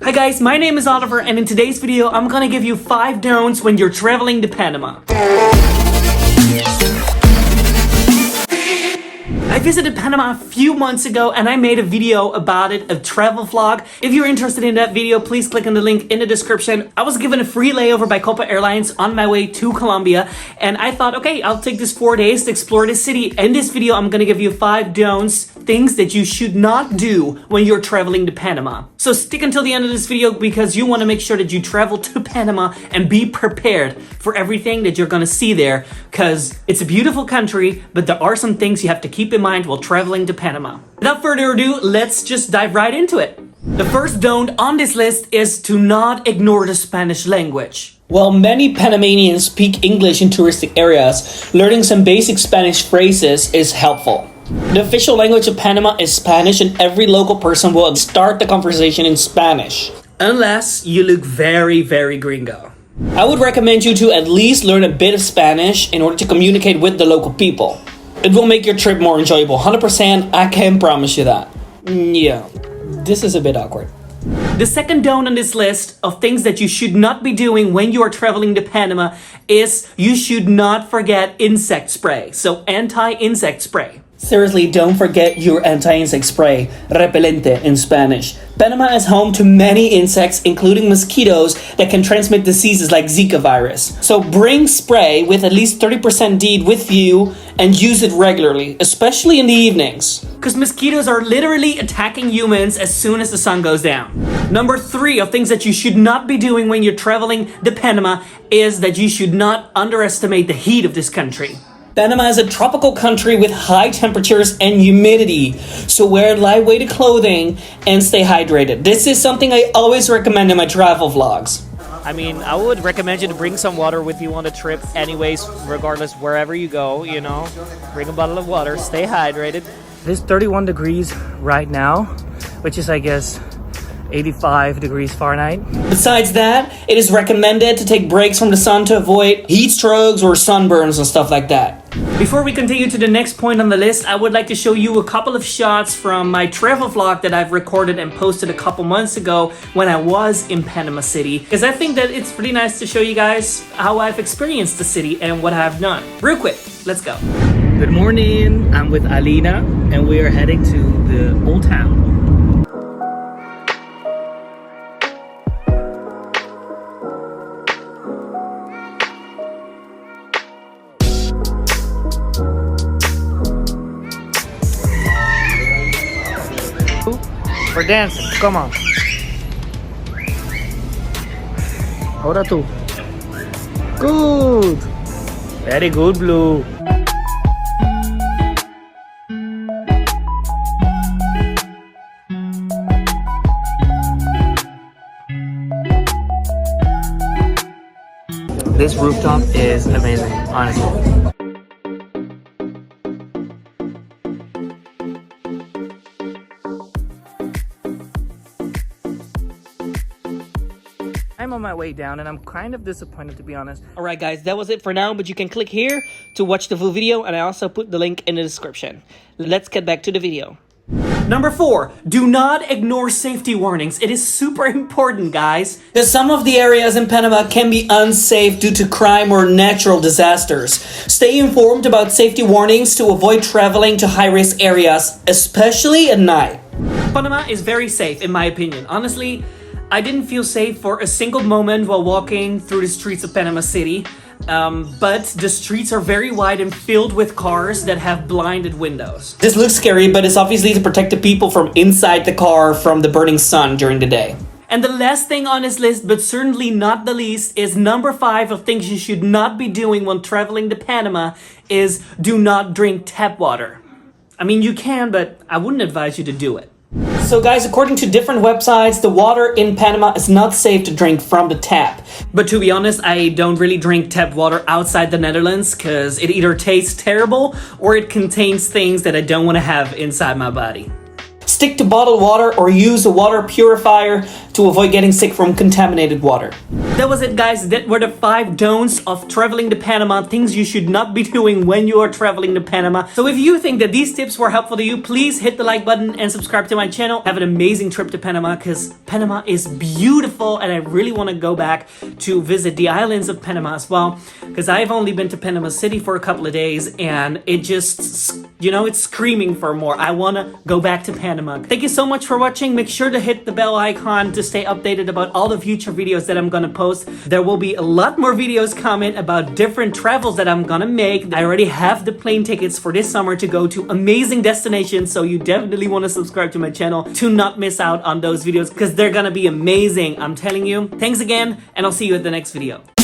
Hi guys, my name is Oliver, and in today's video I'm gonna give you 5 don'ts when you're traveling to Panama. I visited Panama a few months ago and I made a video about it, a travel vlog. If you're interested in that video, please click on the link in the description. I was given a free layover by Copa Airlines on my way to Colombia, and I thought, okay, I'll take this 4 days to explore this city. In this video, I'm gonna give you 5 don'ts, things that you should not do when you're traveling to Panama. So stick until the end of this video because you wanna make sure that you travel to Panama and be prepared for everything that you're gonna see there, because it's a beautiful country, but there are some things you have to keep in mind while traveling to Panama. Without further ado, let's just dive right into it. The first don't on this list is to not ignore the Spanish language. While many Panamanians speak English in touristic areas, learning some basic Spanish phrases is helpful. The official language of Panama is Spanish, and every local person will start the conversation in Spanish. Unless you look very, very gringo. I would recommend you to at least learn a bit of Spanish in order to communicate with the local people. It will make your trip more enjoyable. 100%, I can promise you that. Yeah, this is a bit awkward. The second don't on this list of things that you should not be doing when you are traveling to Panama is you should not forget insect spray. So anti-insect spray. Seriously, don't forget your anti-insect spray, repelente in Spanish. Panama is home to many insects, including mosquitoes that can transmit diseases like Zika virus. So bring spray with at least 30% DEET with you and use it regularly, especially in the evenings. Because mosquitoes are literally attacking humans as soon as the sun goes down. Number 3 of things that you should not be doing when you're traveling to Panama is that you should not underestimate the heat of this country. Panama is a tropical country with high temperatures and humidity, so wear lightweight clothing and stay hydrated. This is something I always recommend in my travel vlogs. I mean, I would recommend you to bring some water with you on the trip anyways, regardless wherever you go, you know. Bring a bottle of water, stay hydrated. It is 31 degrees right now, which is, I guess, 85 degrees Fahrenheit. Besides that, it is recommended to take breaks from the sun to avoid heat strokes or sunburns and stuff like that. Before we continue to the next point on the list, I would like to show you a couple of shots from my travel vlog that I've recorded and posted a couple months ago when I was in Panama City, because I think that it's pretty nice to show you guys how I've experienced the city and what I've done. Real quick, let's go. Good morning, I'm with Alina and we are heading to the old town. We're dancing, come on. Ahora tú. Good. Very good, Blue. This rooftop is amazing, honestly. I'm on my way down and I'm kind of disappointed, to be honest. Alright guys, that was it for now, but you can click here to watch the full video, and I also put the link in the description. Let's get back to the video. Number 4, do not ignore safety warnings. It is super important, guys. Because some of the areas in Panama can be unsafe due to crime or natural disasters. Stay informed about safety warnings to avoid traveling to high-risk areas, especially at night. Panama is very safe, in my opinion. Honestly, I didn't feel safe for a single moment while walking through the streets of Panama City, but the streets are very wide and filled with cars that have blinded windows. This looks scary, but it's obviously to protect the people from inside the car from the burning sun during the day. And the last thing on this list, but certainly not the least, is number 5 of things you should not be doing when traveling to Panama is do not drink tap water. I mean, you can, but I wouldn't advise you to do it. So guys, according to different websites, the water in Panama is not safe to drink from the tap. But to be honest, I don't really drink tap water outside the Netherlands because it either tastes terrible or it contains things that I don't want to have inside my body. Stick to bottled water or use a water purifier to avoid getting sick from contaminated water. That was it, guys. That were the 5 don'ts of traveling to Panama, things you should not be doing when you are traveling to Panama. So if you think that these tips were helpful to you, please hit the like button and subscribe to my channel. Have an amazing trip to Panama, because Panama is beautiful and I really want to go back to visit the islands of Panama as well, because I've only been to Panama City for a couple of days and it just, you know, it's screaming for more. I want to go back to Panama. Thank you so much for watching. Make sure to hit the bell icon to stay updated about all the future videos that I'm gonna post. There will be a lot more videos coming about different travels that I'm gonna make. I already have the plane tickets for this summer to go to amazing destinations, so you definitely want to subscribe to my channel to not miss out on those videos, because they're gonna be amazing, I'm telling you. Thanks again, and I'll see you at the next video.